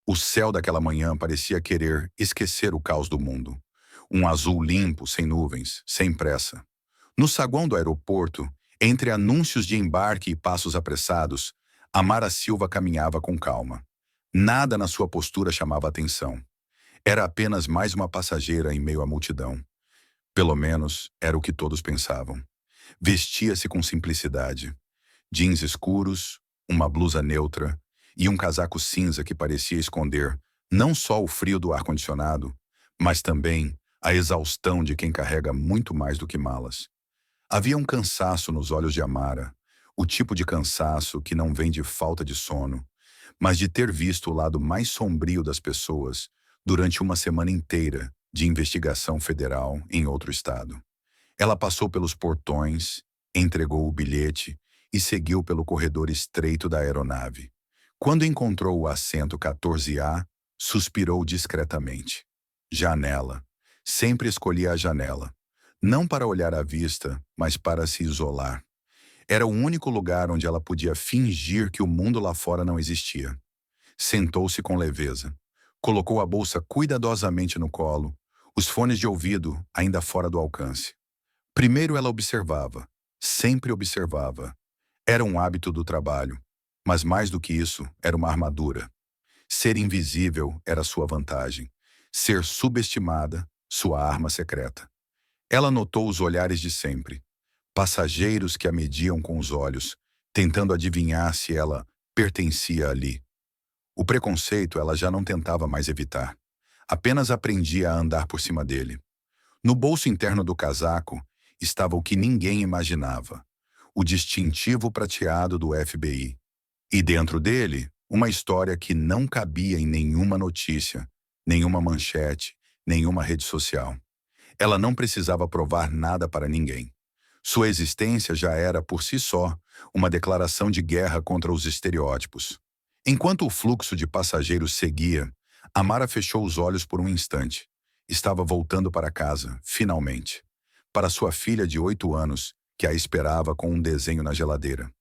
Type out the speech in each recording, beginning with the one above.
O céu daquela manhã parecia querer esquecer o caos do mundo. Um azul limpo, sem nuvens, sem pressa. No saguão do aeroporto, entre anúncios de embarque e passos apressados, Amara Silva caminhava com calma. Nada na sua postura chamava atenção. Era apenas mais uma passageira em meio à multidão. Pelo menos era o que todos pensavam. Vestia-se com simplicidade. Jeans escuros, uma blusa neutra e um casaco cinza que parecia esconder não só o frio do ar-condicionado, mas também a exaustão de quem carrega muito mais do que malas. Havia um cansaço nos olhos de Amara, o tipo de cansaço que não vem de falta de sono, mas de ter visto o lado mais sombrio das pessoas durante uma semana inteira de investigação federal em outro estado. Ela passou pelos portões, entregou o bilhete e seguiu pelo corredor estreito da aeronave. Quando encontrou o assento 14A, suspirou discretamente. Janela. Sempre escolhia a janela. Não para olhar à vista, mas para se isolar. Era o único lugar onde ela podia fingir que o mundo lá fora não existia. Sentou-se com leveza. Colocou a bolsa cuidadosamente no colo, os fones de ouvido ainda fora do alcance. Primeiro ela observava, sempre observava. Era um hábito do trabalho, mas mais do que isso, era uma armadura. Ser invisível era sua vantagem. Ser subestimada, sua arma secreta. Ela notou os olhares de sempre. Passageiros que a mediam com os olhos, tentando adivinhar se ela pertencia ali. O preconceito ela já não tentava mais evitar. Apenas aprendia a andar por cima dele. No bolso interno do casaco estava o que ninguém imaginava. O distintivo prateado do FBI. E dentro dele, uma história que não cabia em nenhuma notícia, nenhuma manchete, nenhuma rede social. Ela não precisava provar nada para ninguém. Sua existência já era, por si só, uma declaração de guerra contra os estereótipos. Enquanto o fluxo de passageiros seguia, Amara fechou os olhos por um instante. Estava voltando para casa, finalmente. Para sua filha de 8 anos, que a esperava com um desenho na geladeira.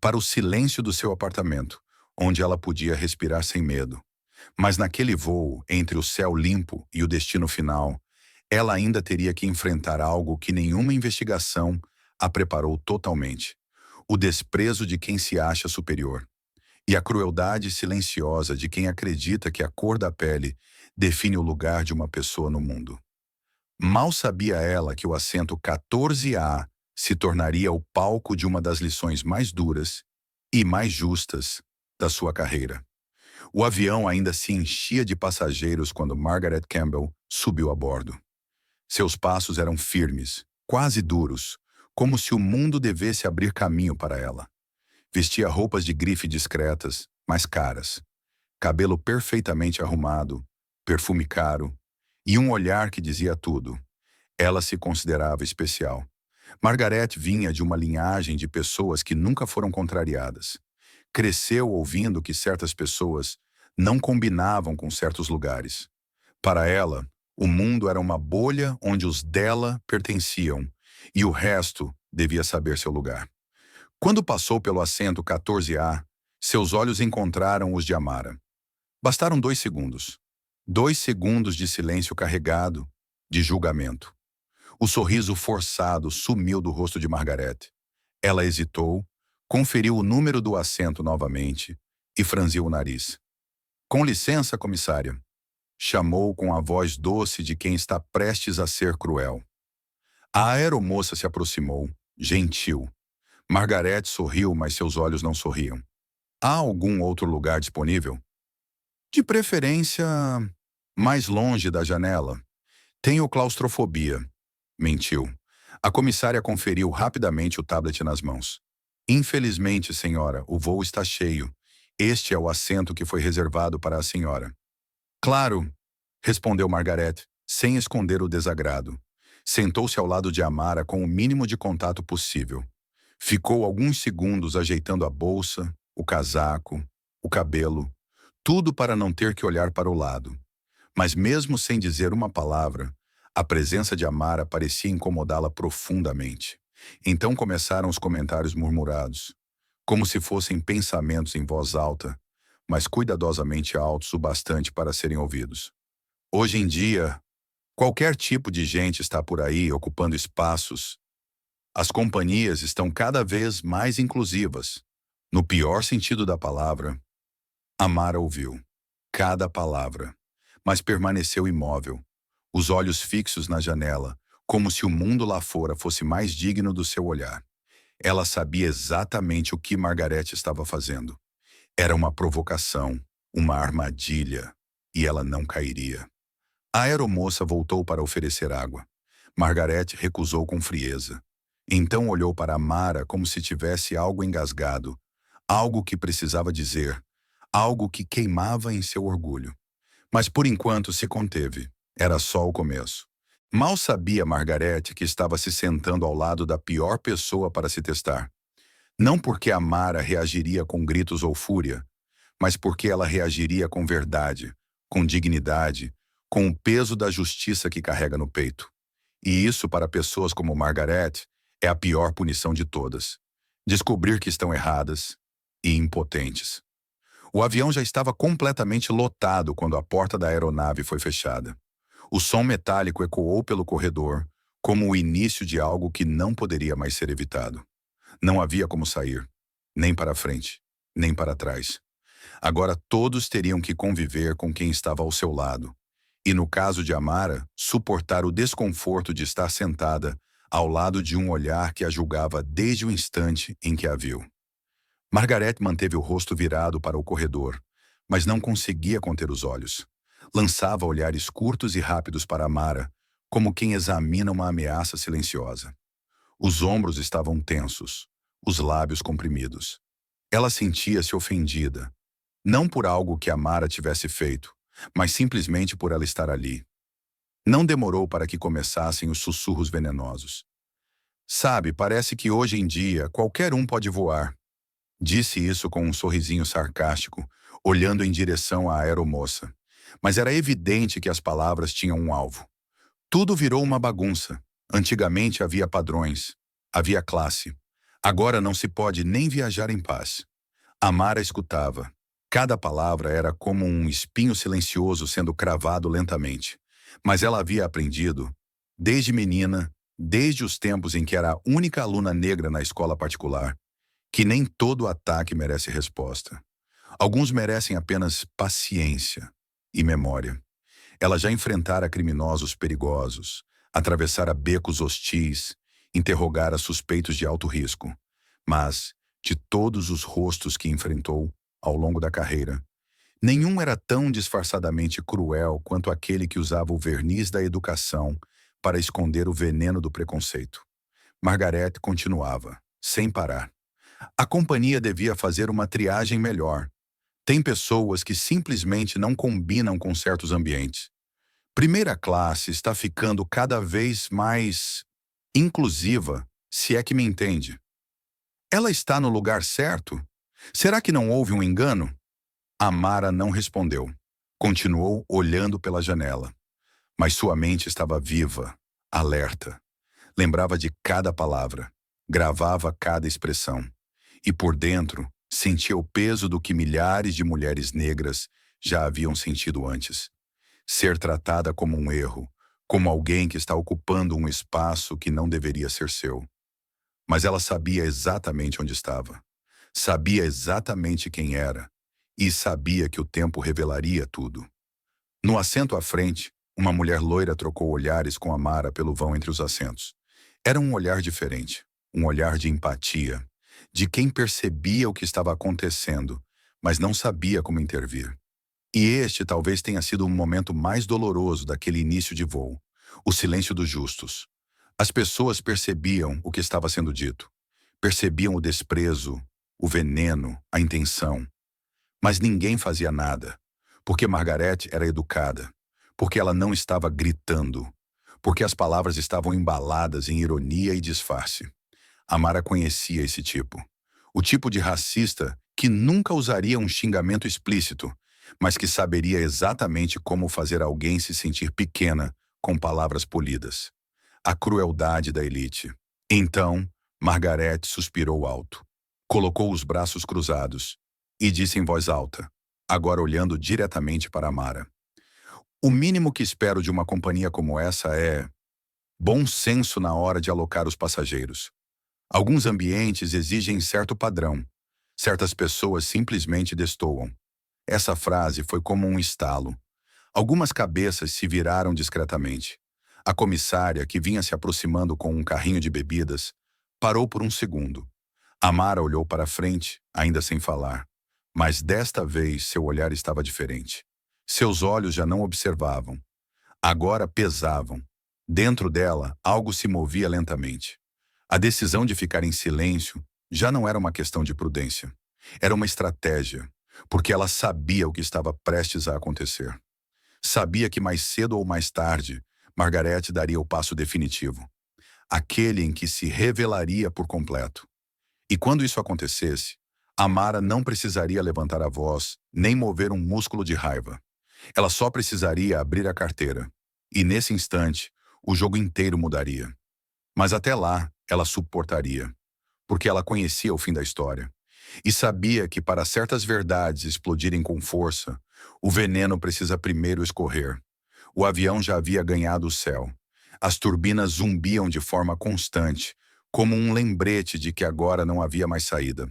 Para o silêncio do seu apartamento, onde ela podia respirar sem medo. Mas naquele voo, entre o céu limpo e o destino final, ela ainda teria que enfrentar algo que nenhuma investigação a preparou totalmente. O desprezo de quem se acha superior. E a crueldade silenciosa de quem acredita que a cor da pele define o lugar de uma pessoa no mundo. Mal sabia ela que o assento 14A se tornaria o palco de uma das lições mais duras e mais justas da sua carreira. O avião ainda se enchia de passageiros quando Margaret Campbell subiu a bordo. Seus passos eram firmes, quase duros, como se o mundo devesse abrir caminho para ela. Vestia roupas de grife discretas, mas caras. Cabelo perfeitamente arrumado, perfume caro e um olhar que dizia tudo. Ela se considerava especial. Margaret vinha de uma linhagem de pessoas que nunca foram contrariadas. Cresceu ouvindo que certas pessoas não combinavam com certos lugares. Para ela, o mundo era uma bolha onde os dela pertenciam e o resto devia saber seu lugar. Quando passou pelo assento 14A, seus olhos encontraram os de Amara. Bastaram 2 segundos. 2 segundos de silêncio carregado, de julgamento. O sorriso forçado sumiu do rosto de Margaret. Ela hesitou, conferiu o número do assento novamente e franziu o nariz. "Com licença, comissária", chamou com a voz doce de quem está prestes a ser cruel. A aeromoça se aproximou, gentil. Margaret sorriu, mas seus olhos não sorriam. "Há algum outro lugar disponível?" "De preferência, mais longe da janela. Tenho claustrofobia", mentiu. A comissária conferiu rapidamente o tablet nas mãos. "Infelizmente, senhora, o voo está cheio. Este é o assento que foi reservado para a senhora." "Claro", respondeu Margaret, sem esconder o desagrado. Sentou-se ao lado de Amara com o mínimo de contato possível. Ficou alguns segundos ajeitando a bolsa, o casaco, o cabelo, tudo para não ter que olhar para o lado. Mas mesmo sem dizer uma palavra, a presença de Amara parecia incomodá-la profundamente. Então começaram os comentários murmurados. Como se fossem pensamentos em voz alta, mas cuidadosamente altos o bastante para serem ouvidos. Hoje em dia, qualquer tipo de gente está por aí ocupando espaços. As companhias estão cada vez mais inclusivas. No pior sentido da palavra, Amara ouviu cada palavra, mas permaneceu imóvel, os olhos fixos na janela, como se o mundo lá fora fosse mais digno do seu olhar. Ela sabia exatamente o que Margareth estava fazendo. Era uma provocação, uma armadilha, e ela não cairia. A aeromoça voltou para oferecer água. Margareth recusou com frieza. Então olhou para Amara como se tivesse algo engasgado, algo que precisava dizer, algo que queimava em seu orgulho. Mas por enquanto se conteve. Era só o começo. Mal sabia Margareth que estava se sentando ao lado da pior pessoa para se testar. Não porque Amara reagiria com gritos ou fúria, mas porque ela reagiria com verdade, com dignidade, com o peso da justiça que carrega no peito. E isso, para pessoas como Margareth, é a pior punição de todas. Descobrir que estão erradas e impotentes. O avião já estava completamente lotado quando a porta da aeronave foi fechada. O som metálico ecoou pelo corredor, como o início de algo que não poderia mais ser evitado. Não havia como sair, nem para frente, nem para trás. Agora todos teriam que conviver com quem estava ao seu lado. E no caso de Amara, suportar o desconforto de estar sentada ao lado de um olhar que a julgava desde o instante em que a viu. Margareth manteve o rosto virado para o corredor, mas não conseguia conter os olhos. Lançava olhares curtos e rápidos para Amara, como quem examina uma ameaça silenciosa. Os ombros estavam tensos, os lábios comprimidos. Ela sentia-se ofendida, não por algo que Amara tivesse feito, mas simplesmente por ela estar ali. Não demorou para que começassem os sussurros venenosos. Sabe, parece que hoje em dia qualquer um pode voar. Disse isso com um sorrisinho sarcástico, olhando em direção à aeromoça. Mas era evidente que as palavras tinham um alvo. Tudo virou uma bagunça. Antigamente havia padrões, havia classe. Agora não se pode nem viajar em paz. Amara escutava. Cada palavra era como um espinho silencioso sendo cravado lentamente. Mas ela havia aprendido, desde menina, desde os tempos em que era a única aluna negra na escola particular, que nem todo ataque merece resposta. Alguns merecem apenas paciência e memória. Ela já enfrentara criminosos perigosos, atravessara becos hostis, interrogara suspeitos de alto risco. Mas, de todos os rostos que enfrentou ao longo da carreira, nenhum era tão disfarçadamente cruel quanto aquele que usava o verniz da educação para esconder o veneno do preconceito. Margareth continuava, sem parar. A companhia devia fazer uma triagem melhor. Tem pessoas que simplesmente não combinam com certos ambientes. Primeira classe está ficando cada vez mais inclusiva, se é que me entende. Ela está no lugar certo? Será que não houve um engano? Amara não respondeu. Continuou olhando pela janela. Mas sua mente estava viva, alerta. Lembrava de cada palavra, gravava cada expressão. E por dentro, sentia o peso do que milhares de mulheres negras já haviam sentido antes. Ser tratada como um erro, como alguém que está ocupando um espaço que não deveria ser seu. Mas ela sabia exatamente onde estava. Sabia exatamente quem era. E sabia que o tempo revelaria tudo. No assento à frente, uma mulher loira trocou olhares com Amara pelo vão entre os assentos. Era um olhar diferente, um olhar de empatia, de quem percebia o que estava acontecendo, mas não sabia como intervir. E este talvez tenha sido o momento mais doloroso daquele início de voo, o silêncio dos justos. As pessoas percebiam o que estava sendo dito, percebiam o desprezo, o veneno, a intenção. Mas ninguém fazia nada, porque Margareth era educada, porque ela não estava gritando, porque as palavras estavam embaladas em ironia e disfarce. Amara conhecia esse tipo. O tipo de racista que nunca usaria um xingamento explícito, mas que saberia exatamente como fazer alguém se sentir pequena com palavras polidas. A crueldade da elite. Então, Margareth suspirou alto. Colocou os braços cruzados e disse em voz alta: agora olhando diretamente para Amara. O mínimo que espero de uma companhia como essa é bom senso na hora de alocar os passageiros. Alguns ambientes exigem certo padrão. Certas pessoas simplesmente destoam. Essa frase foi como um estalo. Algumas cabeças se viraram discretamente. A comissária, que vinha se aproximando com um carrinho de bebidas, parou por um segundo. Amara olhou para frente, ainda sem falar. Mas desta vez seu olhar estava diferente. Seus olhos já não observavam. Agora pesavam. Dentro dela, algo se movia lentamente. A decisão de ficar em silêncio já não era uma questão de prudência. Era uma estratégia, porque ela sabia o que estava prestes a acontecer. Sabia que mais cedo ou mais tarde, Margarete daria o passo definitivo. Aquele em que se revelaria por completo. E quando isso acontecesse, Amara não precisaria levantar a voz, nem mover um músculo de raiva. Ela só precisaria abrir a carteira. E nesse instante, o jogo inteiro mudaria. Mas até lá, ela suportaria, porque ela conhecia o fim da história. E sabia que para certas verdades explodirem com força, o veneno precisa primeiro escorrer. O avião já havia ganhado o céu. As turbinas zumbiam de forma constante, como um lembrete de que agora não havia mais saída.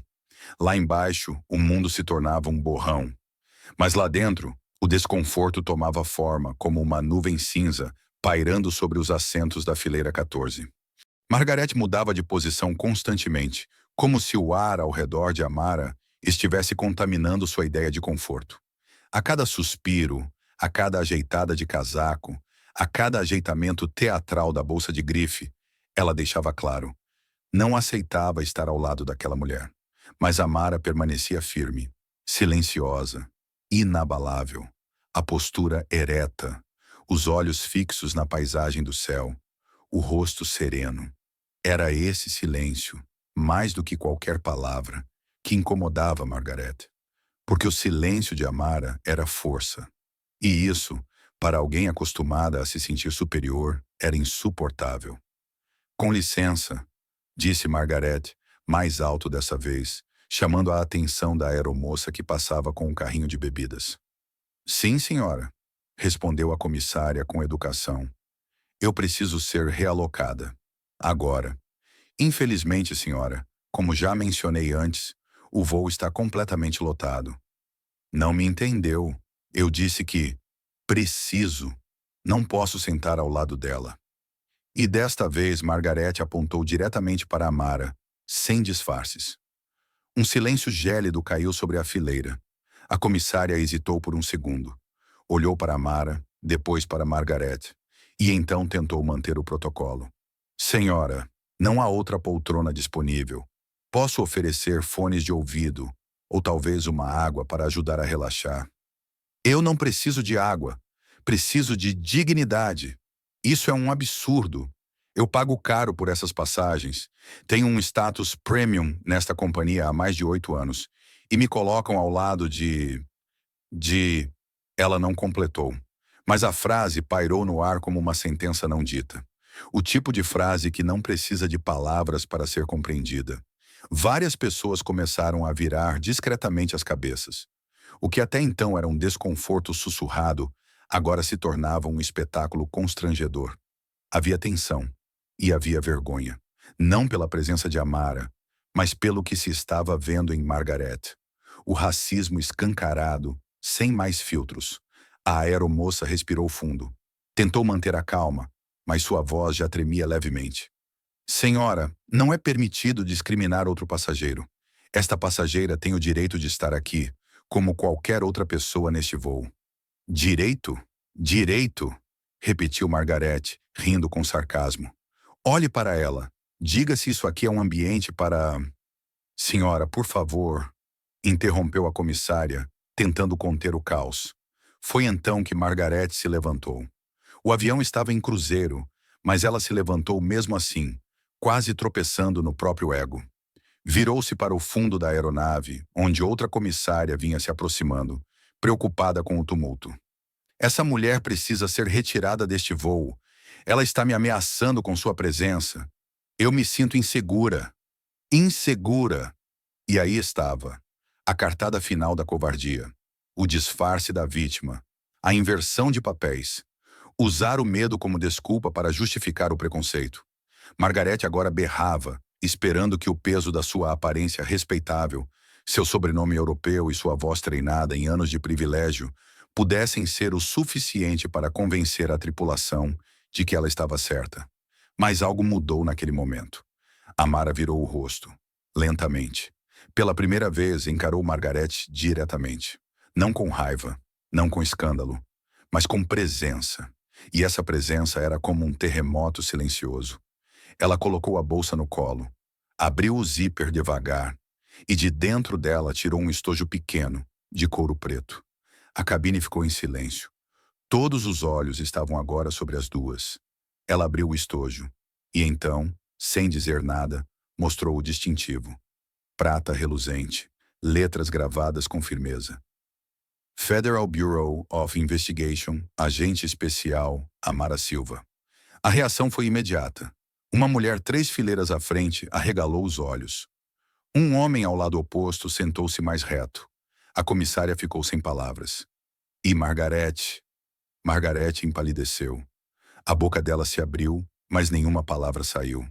Lá embaixo, o mundo se tornava um borrão. Mas lá dentro, o desconforto tomava forma como uma nuvem cinza pairando sobre os assentos da fileira 14. Margarete mudava de posição constantemente, como se o ar ao redor de Amara estivesse contaminando sua ideia de conforto. A cada suspiro, a cada ajeitada de casaco, a cada ajeitamento teatral da bolsa de grife, ela deixava claro: não aceitava estar ao lado daquela mulher. Mas Amara permanecia firme, silenciosa, inabalável, a postura ereta, os olhos fixos na paisagem do céu, o rosto sereno. Era esse silêncio, mais do que qualquer palavra, que incomodava Margaret. Porque o silêncio de Amara era força. E isso, para alguém acostumada a se sentir superior, era insuportável. Com licença, disse Margaret, mais alto dessa vez, chamando a atenção da aeromoça que passava com um carrinho de bebidas. Sim, senhora, respondeu a comissária com educação. Eu preciso ser realocada. Agora. Infelizmente, senhora, como já mencionei antes, o voo está completamente lotado. Não me entendeu. Eu disse que preciso. Não posso sentar ao lado dela. E desta vez Margarete apontou diretamente para Amara, sem disfarces. Um silêncio gélido caiu sobre a fileira. A comissária hesitou por um segundo. Olhou para Amara, depois para Margarete, e então tentou manter o protocolo. Senhora, não há outra poltrona disponível. Posso oferecer fones de ouvido, ou talvez uma água para ajudar a relaxar. Eu não preciso de água. Preciso de dignidade. Isso é um absurdo. Eu pago caro por essas passagens. Tenho um status premium nesta companhia há mais de 8 anos. E me colocam ao lado de... Ela não completou. Mas a frase pairou no ar como uma sentença não dita. O tipo de frase que não precisa de palavras para ser compreendida. Várias pessoas começaram a virar discretamente as cabeças. O que até então era um desconforto sussurrado, agora se tornava um espetáculo constrangedor. Havia tensão e havia vergonha, não pela presença de Amara, mas pelo que se estava vendo em Margaret. O racismo escancarado, sem mais filtros. A aeromoça respirou fundo. Tentou manter a calma, mas sua voz já tremia levemente. Senhora, não é permitido discriminar outro passageiro. Esta passageira tem o direito de estar aqui, como qualquer outra pessoa neste voo. Direito? Direito? Repetiu Margaret, rindo com sarcasmo. Olhe para ela. Diga se isso aqui é um ambiente para... Senhora, por favor, interrompeu a comissária, tentando conter o caos. Foi então que Margaret se levantou. O avião estava em cruzeiro, mas ela se levantou mesmo assim, quase tropeçando no próprio ego. Virou-se para o fundo da aeronave, onde outra comissária vinha se aproximando, preocupada com o tumulto. Essa mulher precisa ser retirada deste voo. Ela está me ameaçando com sua presença. Eu me sinto insegura. Insegura. E aí estava, a cartada final da covardia. o disfarce da vítima, a inversão de papéis, usar o medo como desculpa para justificar o preconceito. Margarete agora berrava, esperando que o peso da sua aparência respeitável, seu sobrenome europeu e sua voz treinada em anos de privilégio pudessem ser o suficiente para convencer a tripulação de que ela estava certa. Mas algo mudou naquele momento. Amara virou o rosto, lentamente. Pela primeira vez, encarou Margarete diretamente. Não com raiva, não com escândalo, mas com presença. E essa presença era como um terremoto silencioso. Ela colocou a bolsa no colo, abriu o zíper devagar e de dentro dela tirou um estojo pequeno, de couro preto. A cabine ficou em silêncio. Todos os olhos estavam agora sobre as duas. Ela abriu o estojo e então, sem dizer nada, mostrou o distintivo. Prata reluzente, letras gravadas com firmeza. Federal Bureau of Investigation, agente especial, Amara Silva. A reação foi imediata. Uma mulher 3 fileiras à frente arregalou os olhos. Um homem ao lado oposto sentou-se mais reto. A comissária ficou sem palavras. E Margarete? Margarete empalideceu. A boca dela se abriu, mas nenhuma palavra saiu.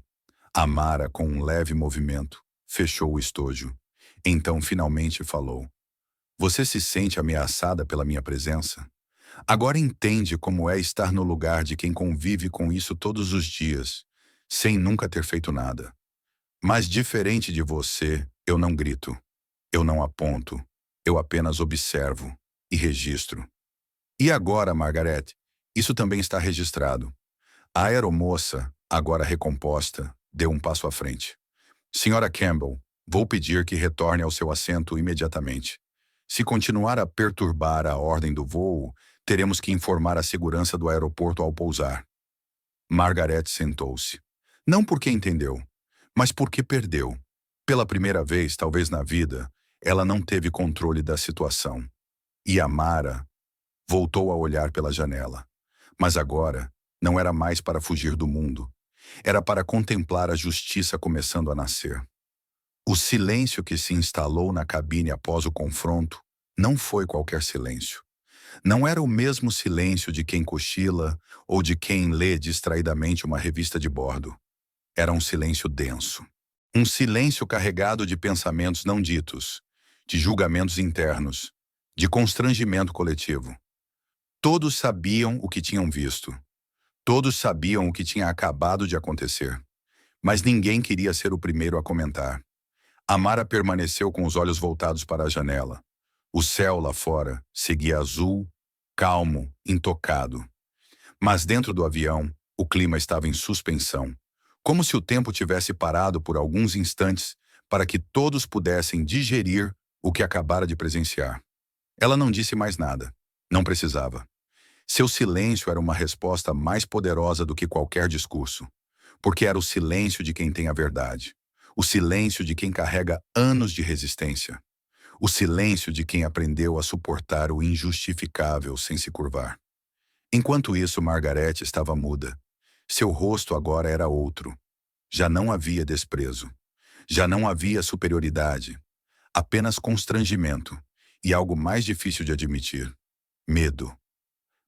Amara, com um leve movimento, fechou o estojo. Então finalmente falou. Você se sente ameaçada pela minha presença? Agora entende como é estar no lugar de quem convive com isso todos os dias, sem nunca ter feito nada. Mas diferente de você, eu não grito, eu não aponto, eu apenas observo e registro. E agora, Margaret, isso também está registrado. A aeromoça, agora recomposta, deu um passo à frente. Senhora Campbell, vou pedir que retorne ao seu assento imediatamente. Se continuar a perturbar a ordem do voo, teremos que informar a segurança do aeroporto ao pousar. Margaret sentou-se. Não porque entendeu, mas porque perdeu. Pela primeira vez, talvez na vida, ela não teve controle da situação. E Amara voltou a olhar pela janela. Mas agora, não era mais para fugir do mundo. Era para contemplar a justiça começando a nascer. O silêncio que se instalou na cabine após o confronto não foi qualquer silêncio. Não era o mesmo silêncio de quem cochila ou de quem lê distraidamente uma revista de bordo. Era um silêncio denso. Um silêncio carregado de pensamentos não ditos, de julgamentos internos, de constrangimento coletivo. Todos sabiam o que tinham visto. Todos sabiam o que tinha acabado de acontecer. Mas ninguém queria ser o primeiro a comentar. Amara permaneceu com os olhos voltados para a janela. O céu lá fora seguia azul, calmo, intocado. Mas dentro do avião, o clima estava em suspensão, como se o tempo tivesse parado por alguns instantes para que todos pudessem digerir o que acabara de presenciar. Ela não disse mais nada. Não precisava. Seu silêncio era uma resposta mais poderosa do que qualquer discurso, porque era o silêncio de quem tem a verdade. O silêncio de quem carrega anos de resistência. O silêncio de quem aprendeu a suportar o injustificável sem se curvar. Enquanto isso, Margaret estava muda. Seu rosto agora era outro. Já não havia desprezo. Já não havia superioridade. Apenas constrangimento. E algo mais difícil de admitir. Medo.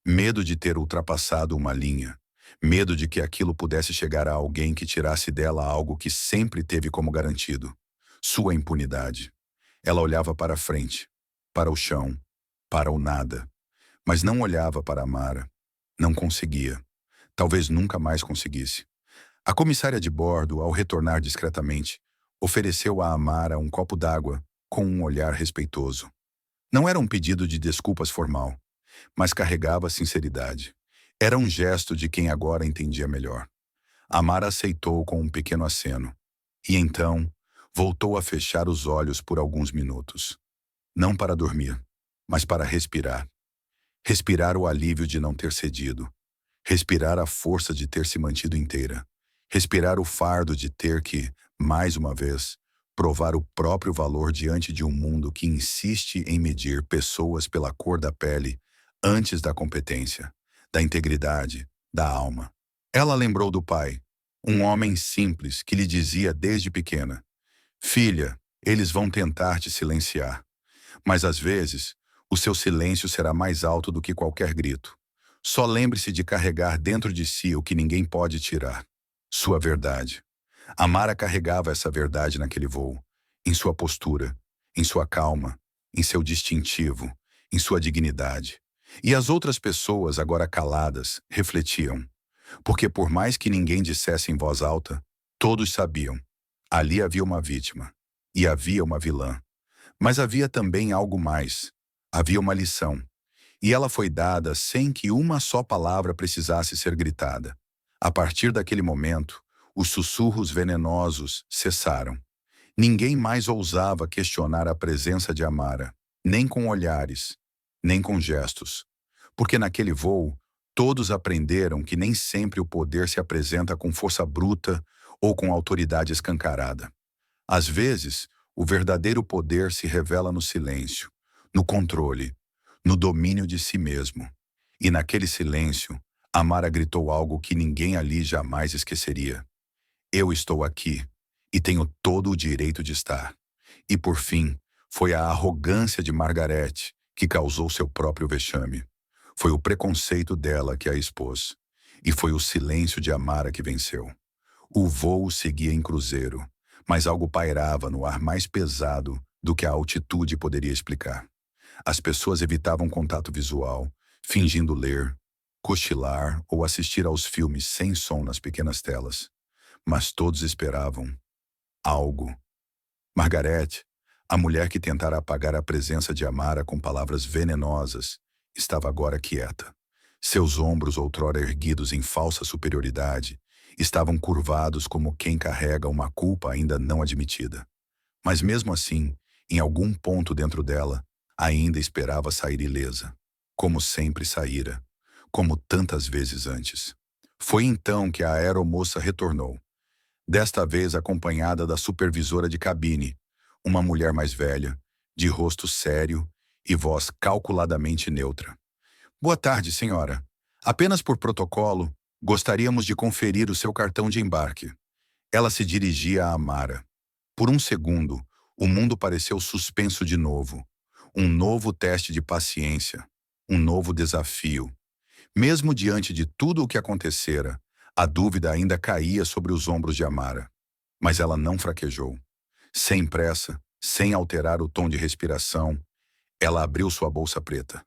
Medo de ter ultrapassado uma linha. Medo de que aquilo pudesse chegar a alguém que tirasse dela algo que sempre teve como garantido. Sua impunidade. Ela olhava para a frente, para o chão, para o nada. Mas não olhava para Amara. Não conseguia. Talvez nunca mais conseguisse. A comissária de bordo, ao retornar discretamente, ofereceu a Amara um copo d'água com um olhar respeitoso. Não era um pedido de desculpas formal, mas carregava sinceridade. Era um gesto de quem agora entendia melhor. Amara aceitou com um pequeno aceno. E então, voltou a fechar os olhos por alguns minutos. Não para dormir, mas para respirar. Respirar o alívio de não ter cedido. Respirar a força de ter se mantido inteira. Respirar o fardo de ter que, mais uma vez, provar o próprio valor diante de um mundo que insiste em medir pessoas pela cor da pele antes da competência, da integridade, da alma. Ela lembrou do pai, um homem simples que lhe dizia desde pequena: Filha, eles vão tentar te silenciar. Mas às vezes, O seu silêncio será mais alto do que qualquer grito. Só lembre-se de carregar dentro de si o que ninguém pode tirar. Sua verdade. Amara carregava essa verdade naquele voo, em sua postura, em sua calma, em seu distintivo, em sua dignidade. E as outras pessoas, agora caladas, refletiam. Porque por mais que ninguém dissesse em voz alta, todos sabiam. Ali havia uma vítima. E havia uma vilã. Mas havia também algo mais. Havia uma lição. E ela foi dada sem que uma só palavra precisasse ser gritada. A partir daquele momento, os sussurros venenosos cessaram. Ninguém mais ousava questionar a presença de Amara, nem com olhares, nem com gestos. Porque naquele voo, todos aprenderam que nem sempre o poder se apresenta com força bruta ou com autoridade escancarada. Às vezes, o verdadeiro poder se revela no silêncio, no controle, no domínio de si mesmo. E naquele silêncio, Amara gritou algo que ninguém ali jamais esqueceria. Eu estou aqui e tenho todo o direito de estar. E por fim, foi a arrogância de Margaret que causou seu próprio vexame. Foi o preconceito dela que a expôs. E foi o silêncio de Amara que venceu. O voo seguia em cruzeiro, mas algo pairava no ar mais pesado do que a altitude poderia explicar. As pessoas evitavam contato visual, fingindo ler, cochilar ou assistir aos filmes sem som nas pequenas telas. Mas todos esperavam algo. Margaret, a mulher que tentara apagar a presença de Amara com palavras venenosas, estava agora quieta. Seus ombros, outrora erguidos em falsa superioridade, estavam curvados como quem carrega uma culpa ainda não admitida. Mas mesmo assim, em algum ponto dentro dela, ainda esperava sair ilesa, como sempre saíra, como tantas vezes antes. Foi então que a aeromoça retornou, desta vez acompanhada da supervisora de cabine, uma mulher mais velha, de rosto sério e voz calculadamente neutra. Boa tarde, senhora. Apenas por protocolo, gostaríamos de conferir o seu cartão de embarque. Ela se dirigia a Amara. Por um segundo, o mundo pareceu suspenso de novo. Um novo teste de paciência, um novo desafio. Mesmo diante de tudo o que acontecera, a dúvida ainda caía sobre os ombros de Amara. Mas ela não fraquejou. Sem pressa, sem alterar o tom de respiração, ela abriu sua bolsa preta.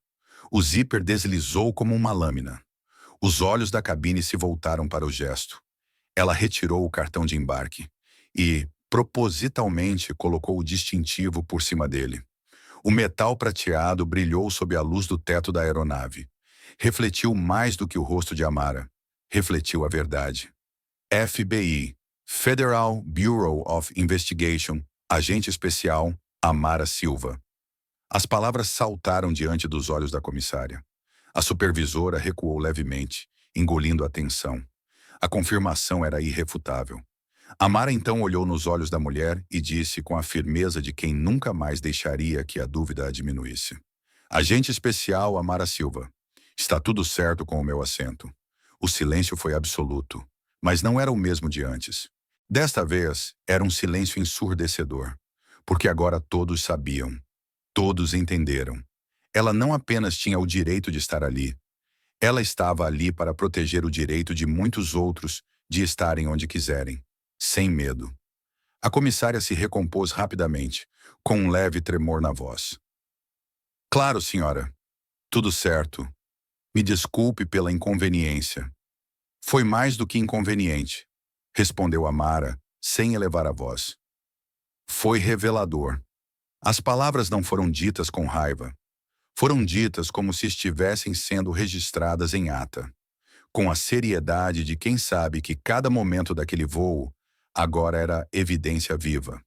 O zíper deslizou como uma lâmina. Os olhos da cabine se voltaram para o gesto. Ela retirou o cartão de embarque e, propositalmente, colocou o distintivo por cima dele. O metal prateado brilhou sob a luz do teto da aeronave. Refletiu mais do que o rosto de Amara. Refletiu a verdade. FBI, Federal Bureau of Investigation, agente especial, Amara Silva. As palavras saltaram diante dos olhos da comissária. A supervisora recuou levemente, engolindo a tensão. A confirmação era irrefutável. Amara então olhou nos olhos da mulher e disse com a firmeza de quem nunca mais deixaria que a dúvida a diminuísse. Agente especial Amara Silva. Está tudo certo com o meu assento. O silêncio foi absoluto, mas não era o mesmo de antes. Desta vez, era um silêncio ensurdecedor, porque agora todos sabiam. Todos entenderam. Ela não apenas tinha o direito de estar ali, ela estava ali para proteger o direito de muitos outros de estarem onde quiserem, sem medo. A comissária se recompôs rapidamente, com um leve tremor na voz. Claro, senhora. Tudo certo. Me desculpe pela inconveniência. Foi mais do que inconveniente, respondeu Amara, sem elevar a voz. Foi revelador. As palavras não foram ditas com raiva. Foram ditas como se estivessem sendo registradas em ata, com a seriedade de quem sabe que cada momento daquele voo agora era evidência viva.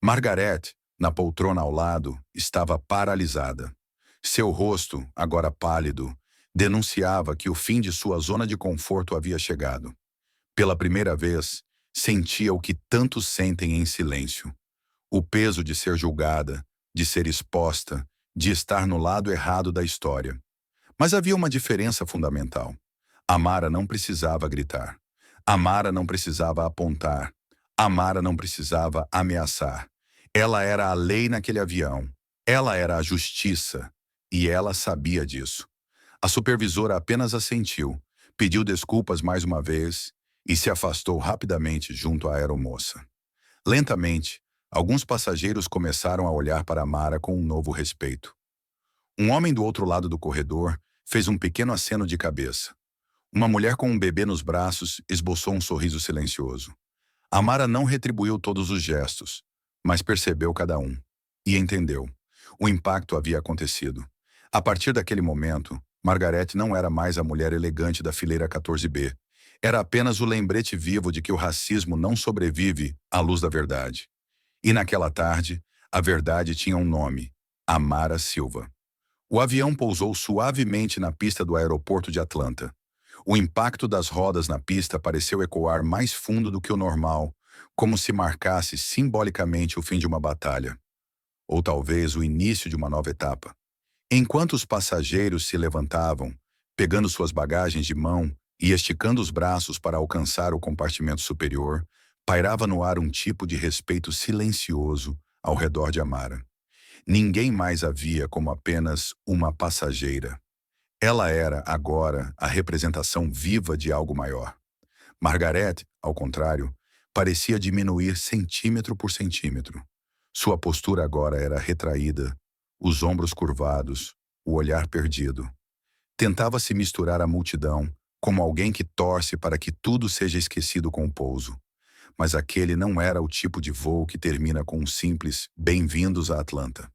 Margaret, na poltrona ao lado, estava paralisada. Seu rosto, agora pálido, denunciava que o fim de sua zona de conforto havia chegado. Pela primeira vez, sentia o que tantos sentem em silêncio. O peso de ser julgada, de ser exposta, de estar no lado errado da história. Mas havia uma diferença fundamental. Amara não precisava gritar. Amara não precisava apontar. Amara não precisava ameaçar. Ela era a lei naquele avião. Ela era a justiça. E ela sabia disso. A supervisora apenas assentiu, pediu desculpas mais uma vez e se afastou rapidamente junto à aeromoça. Lentamente, alguns passageiros começaram a olhar para Mara com um novo respeito. Um homem do outro lado do corredor fez um pequeno aceno de cabeça. Uma mulher com um bebê nos braços esboçou um sorriso silencioso. Amara não retribuiu todos os gestos, mas percebeu cada um. E entendeu. O impacto havia acontecido. A partir daquele momento, Margaret não era mais a mulher elegante da fileira 14B. Era apenas o lembrete vivo de que o racismo não sobrevive à luz da verdade. E naquela tarde, a verdade tinha um nome: Amara Silva. O avião pousou suavemente na pista do aeroporto de Atlanta. O impacto das rodas na pista pareceu ecoar mais fundo do que o normal, como se marcasse simbolicamente o fim de uma batalha. Ou talvez o início de uma nova etapa. Enquanto os passageiros se levantavam, pegando suas bagagens de mão e esticando os braços para alcançar o compartimento superior, pairava no ar um tipo de respeito silencioso ao redor de Amara. Ninguém mais a via como apenas uma passageira. Ela era, agora, a representação viva de algo maior. Margaret, ao contrário, parecia diminuir centímetro por centímetro. Sua postura agora era retraída, os ombros curvados, o olhar perdido. Tentava se misturar à multidão, como alguém que torce para que tudo seja esquecido com o pouso. Mas aquele não era o tipo de voo que termina com um simples "bem-vindos a Atlanta".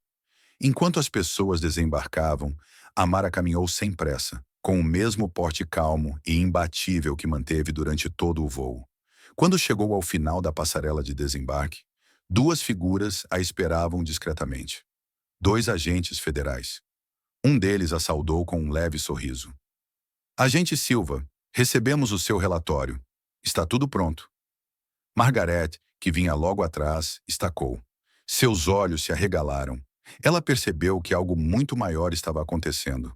Enquanto as pessoas desembarcavam, Amara caminhou sem pressa, com o mesmo porte calmo e imbatível que manteve durante todo o voo. Quando chegou ao final da passarela de desembarque, duas figuras a esperavam discretamente. 2 agentes federais. Um deles a saudou com um leve sorriso. "Agente Silva, recebemos o seu relatório. Está tudo pronto." Margaret, que vinha logo atrás, estacou. Seus olhos se arregalaram. Ela percebeu que algo muito maior estava acontecendo.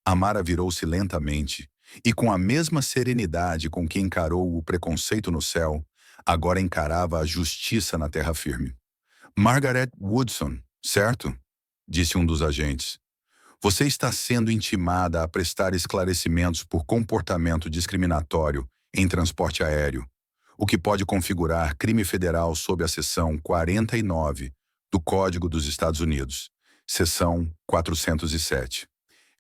Amara virou-se lentamente e, com a mesma serenidade com que encarou o preconceito no céu, agora encarava a justiça na terra firme. "Margaret Woodson, certo?" disse um dos agentes. "Você está sendo intimada a prestar esclarecimentos por comportamento discriminatório em transporte aéreo, o que pode configurar crime federal sob a seção 49 do Código dos Estados Unidos, seção 407.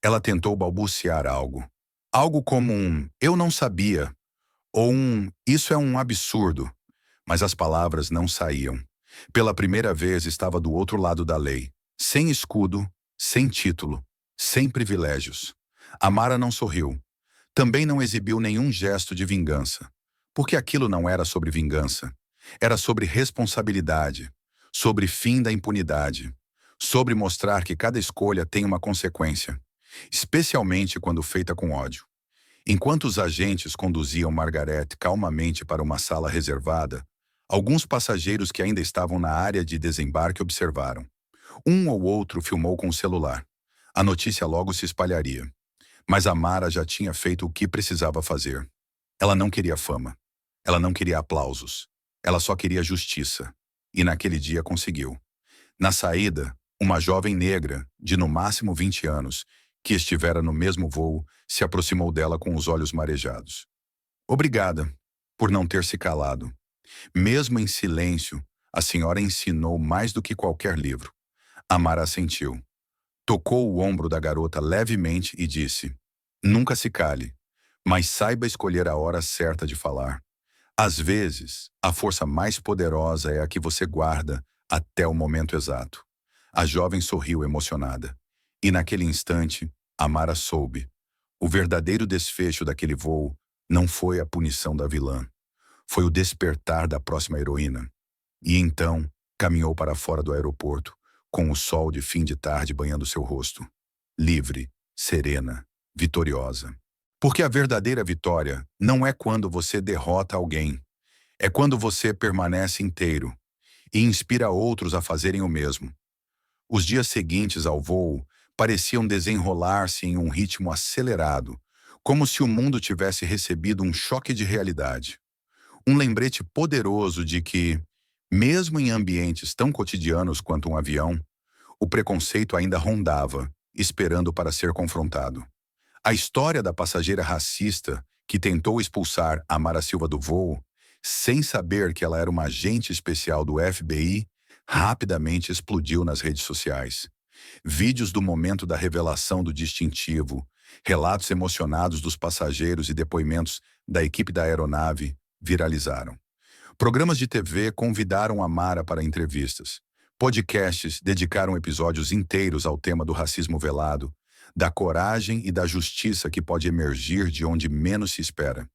Ela tentou balbuciar algo. Algo como um "eu não sabia" ou um "isso é um absurdo", mas as palavras não saíam. Pela primeira vez estava do outro lado da lei, sem escudo, sem título, sem privilégios. Amara não sorriu. Também não exibiu nenhum gesto de vingança, porque aquilo não era sobre vingança. Era sobre responsabilidade, sobre fim da impunidade, sobre mostrar que cada escolha tem uma consequência, especialmente quando feita com ódio. Enquanto os agentes conduziam Margaret calmamente para uma sala reservada, alguns passageiros que ainda estavam na área de desembarque observaram. Um ou outro filmou com o celular. A notícia logo se espalharia. Mas Amara já tinha feito o que precisava fazer. Ela não queria fama. Ela não queria aplausos. Ela só queria justiça. E naquele dia conseguiu. Na saída, uma jovem negra, de no máximo 20 anos, que estivera no mesmo voo, se aproximou dela com os olhos marejados. "Obrigada por não ter se calado. Mesmo em silêncio, a senhora ensinou mais do que qualquer livro." Amara assentiu. Tocou o ombro da garota levemente e disse: "Nunca se cale, mas saiba escolher a hora certa de falar. Às vezes, a força mais poderosa é a que você guarda até o momento exato." A jovem sorriu emocionada. E naquele instante, Amara soube. O verdadeiro desfecho daquele voo não foi a punição da vilã. Foi o despertar da próxima heroína. E então, caminhou para fora do aeroporto, com o sol de fim de tarde banhando seu rosto. Livre, serena, vitoriosa. Porque a verdadeira vitória não é quando você derrota alguém. É quando você permanece inteiro e inspira outros a fazerem o mesmo. Os dias seguintes ao voo pareciam desenrolar-se em um ritmo acelerado, como se o mundo tivesse recebido um choque de realidade. Um lembrete poderoso de que, mesmo em ambientes tão cotidianos quanto um avião, o preconceito ainda rondava esperando para ser confrontado. A história da passageira racista que tentou expulsar Amara Silva do voo, sem saber que ela era uma agente especial do FBI, rapidamente explodiu nas redes sociais. Vídeos do momento da revelação do distintivo, relatos emocionados dos passageiros e depoimentos da equipe da aeronave viralizaram. Programas de TV convidaram Amara para entrevistas. Podcasts dedicaram episódios inteiros ao tema do racismo velado, da coragem e da justiça que pode emergir de onde menos se espera.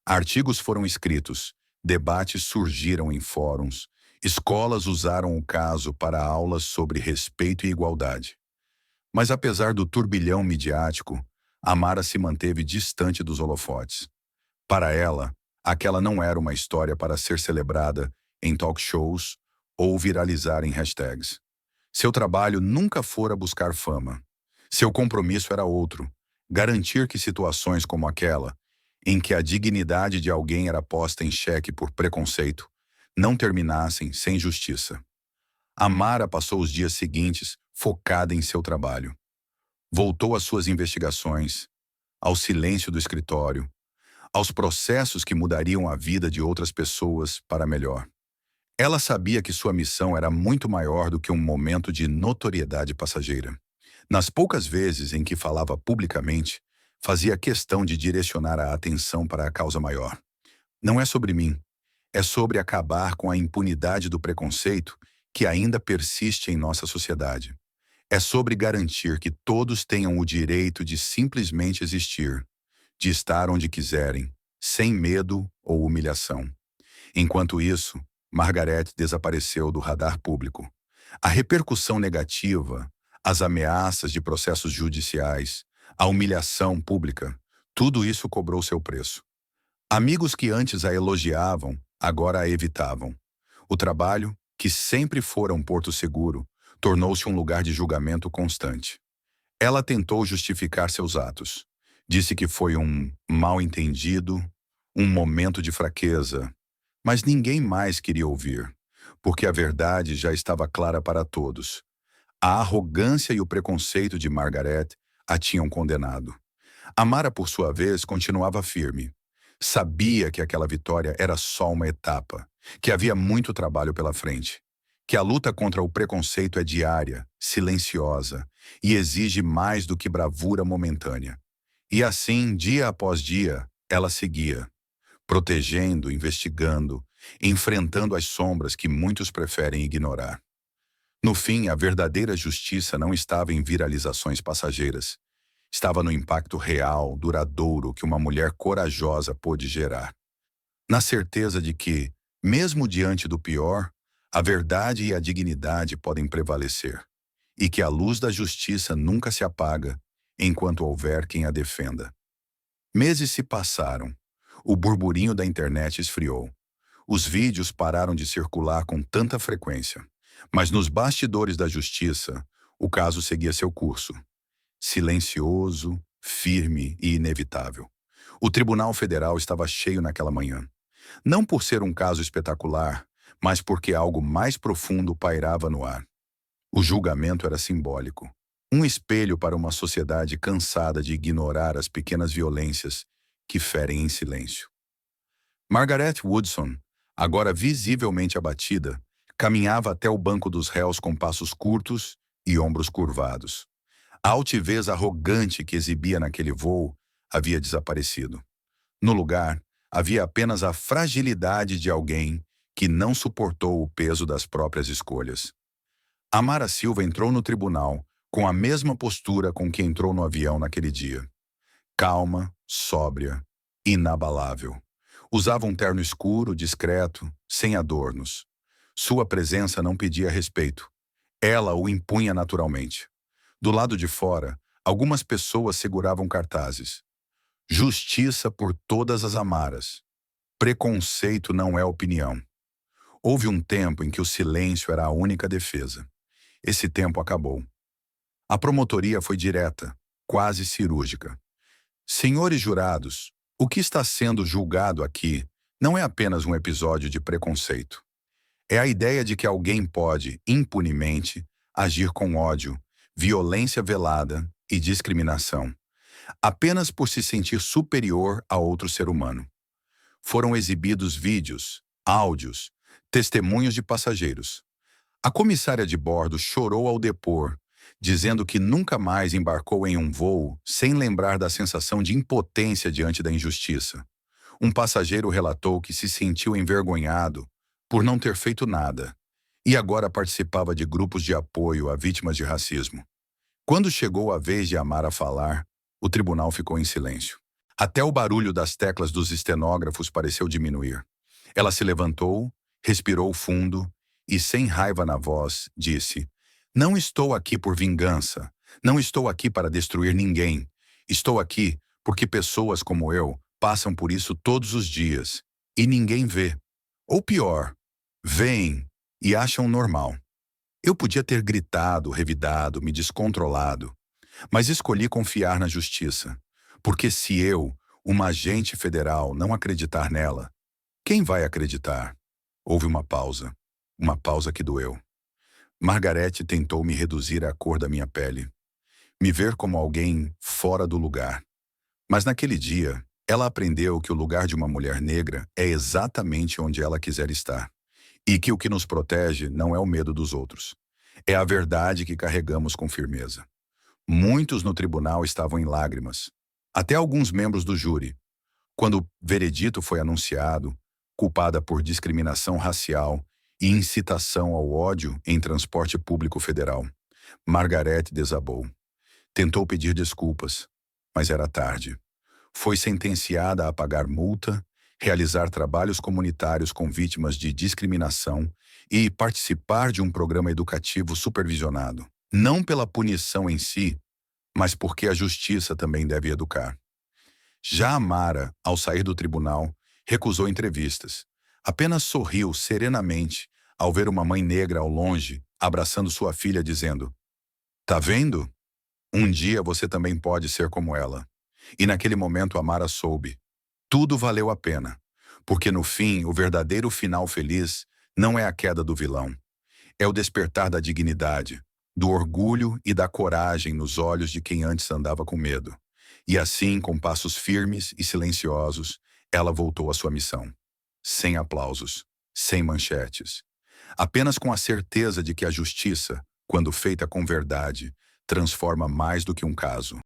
Artigos foram escritos, debates surgiram em fóruns, escolas usaram o caso para aulas sobre respeito e igualdade. Mas apesar do turbilhão midiático, Amara se manteve distante dos holofotes. Para ela, aquela não era uma história para ser celebrada em talk shows ou viralizar em hashtags. Seu trabalho nunca fora buscar fama. Seu compromisso era outro: garantir que situações como aquela, em que a dignidade de alguém era posta em xeque por preconceito, não terminassem sem justiça. Amara passou os dias seguintes focada em seu trabalho. Voltou às suas investigações, ao silêncio do escritório, aos processos que mudariam a vida de outras pessoas para melhor. Ela sabia que sua missão era muito maior do que um momento de notoriedade passageira. Nas poucas vezes em que falava publicamente, fazia questão de direcionar a atenção para a causa maior. Não é sobre mim, é sobre acabar com a impunidade do preconceito que ainda persiste em nossa sociedade. É sobre garantir que todos tenham o direito de simplesmente existir, de estar onde quiserem, sem medo ou humilhação. Enquanto isso, Margaret desapareceu do radar público. A repercussão negativa, as ameaças de processos judiciais, a humilhação pública, tudo isso cobrou seu preço. Amigos que antes a elogiavam, agora a evitavam. O trabalho, que sempre fora um porto seguro, tornou-se um lugar de julgamento constante. Ela tentou justificar seus atos. Disse que foi um mal-entendido, um momento de fraqueza, mas ninguém mais queria ouvir, porque a verdade já estava clara para todos. A arrogância e o preconceito de Margaret a tinham condenado. Amara, por sua vez, continuava firme. Sabia que aquela vitória era só uma etapa, que havia muito trabalho pela frente, que a luta contra o preconceito é diária, silenciosa e exige mais do que bravura momentânea. E assim, dia após dia, ela seguia, protegendo, investigando, enfrentando as sombras que muitos preferem ignorar. No fim, a verdadeira justiça não estava em viralizações passageiras. Estava no impacto real, duradouro que uma mulher corajosa pôde gerar. Na certeza de que, mesmo diante do pior, a verdade e a dignidade podem prevalecer, e que a luz da justiça nunca se apaga enquanto houver quem a defenda. Meses se passaram. O burburinho da internet esfriou. Os vídeos pararam de circular com tanta frequência. Mas nos bastidores da justiça, o caso seguia seu curso. Silencioso, firme e inevitável. O Tribunal Federal estava cheio naquela manhã. Não por ser um caso espetacular, mas porque algo mais profundo pairava no ar. O julgamento era simbólico. Um espelho para uma sociedade cansada de ignorar as pequenas violências que ferem em silêncio. Margaret Woodson, agora visivelmente abatida, caminhava até o banco dos réus com passos curtos e ombros curvados. A altivez arrogante que exibia naquele voo havia desaparecido. No lugar, havia apenas a fragilidade de alguém que não suportou o peso das próprias escolhas. Amara Silva entrou no tribunal com a mesma postura com que entrou no avião naquele dia. Calma, sóbria, inabalável. Usava um terno escuro, discreto, sem adornos. Sua presença não pedia respeito. Ela o impunha naturalmente. Do lado de fora, algumas pessoas seguravam cartazes. Justiça por todas as Amaras. Preconceito não é opinião. Houve um tempo em que o silêncio era a única defesa. Esse tempo acabou. A promotoria foi direta, quase cirúrgica. Senhores jurados, o que está sendo julgado aqui não é apenas um episódio de preconceito. É a ideia de que alguém pode, impunemente, agir com ódio, violência velada e discriminação, apenas por se sentir superior a outro ser humano. Foram exibidos vídeos, áudios, testemunhos de passageiros. A comissária de bordo chorou ao depor, dizendo que nunca mais embarcou em um voo sem lembrar da sensação de impotência diante da injustiça. Um passageiro relatou que se sentiu envergonhado por não ter feito nada e agora participava de grupos de apoio a vítimas de racismo. Quando chegou a vez de Amara falar, o tribunal ficou em silêncio. Até o barulho das teclas dos estenógrafos pareceu diminuir. Ela se levantou, respirou fundo e, sem raiva na voz, disse: "Não estou aqui por vingança. Não estou aqui para destruir ninguém. Estou aqui porque pessoas como eu passam por isso todos os dias e ninguém vê. Ou pior, veem e acham normal." Eu podia ter gritado, revidado, me descontrolado, mas escolhi confiar na justiça. Porque se eu, uma agente federal, não acreditar nela, quem vai acreditar? Houve uma pausa que doeu. Margarete tentou me reduzir à cor da minha pele, me ver como alguém fora do lugar. Mas naquele dia, ela aprendeu que o lugar de uma mulher negra é exatamente onde ela quiser estar. E que o que nos protege não é o medo dos outros. É a verdade que carregamos com firmeza. Muitos no tribunal estavam em lágrimas. Até alguns membros do júri. Quando o veredito foi anunciado, culpada por discriminação racial e incitação ao ódio em transporte público federal, Margarete desabou. Tentou pedir desculpas, mas era tarde. Foi sentenciada a pagar multa, realizar trabalhos comunitários com vítimas de discriminação e participar de um programa educativo supervisionado. Não pela punição em si, mas porque a justiça também deve educar. Já Amara, ao sair do tribunal, recusou entrevistas. Apenas sorriu serenamente ao ver uma mãe negra ao longe, abraçando sua filha, dizendo: "Tá vendo? Um dia você também pode ser como ela." E naquele momento Amara soube. Tudo valeu a pena, porque no fim o verdadeiro final feliz não é a queda do vilão. É o despertar da dignidade, do orgulho e da coragem nos olhos de quem antes andava com medo. E assim, com passos firmes e silenciosos, ela voltou à sua missão. Sem aplausos, sem manchetes. Apenas com a certeza de que a justiça, quando feita com verdade, transforma mais do que um caso.